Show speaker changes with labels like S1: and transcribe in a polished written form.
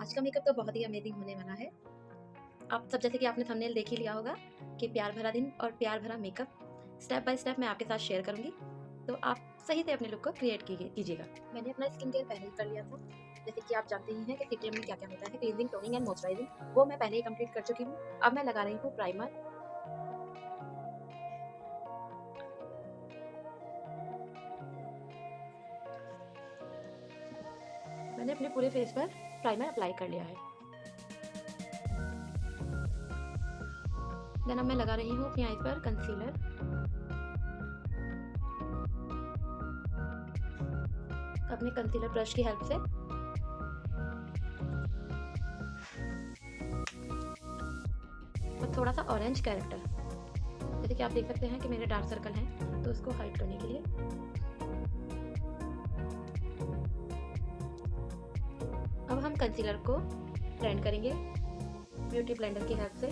S1: आज का मेकअप तो बहुत ही अमेजिंग होने वाला है। आप सब जैसे कि आपने थंबनेल देख ही लिया होगा कि प्यार भरा दिन और प्यार भरा मेकअप स्टेप बाय स्टेप मैं आपके साथ शेयर करूंगी, तो आप सही से अपने लुक को क्रिएट कीजिएगा। मैंने अपना स्किन केयर पहले ही कर लिया था। जैसे कि आप जानते ही हैं कि सीरम में क्या क्या होता है, क्लींजिंग, टोनिंग एंड मॉइस्चराइजिंग, वो मैं पहले ही कंप्लीट कर चुकी हूँ। अब मैं लगा रही हूँ प्राइमर। मैंने अपने पूरे फेस पर प्राइमर अप्लाई कर लिया है। देन अब मैं लगा रही हूँ अपनी आईज पर कंसीलर। अपने कंसीलर ब्रश की हेल्प से और थोड़ा सा ऑरेंज कैरेक्टर, जैसे कि आप देख सकते हैं कि मेरे डार्क सर्कल हैं, तो उसको हाइड करने के लिए अब हम कंसीलर को ब्लेंड करेंगे ब्यूटी ब्लेंडर की हेल्प से।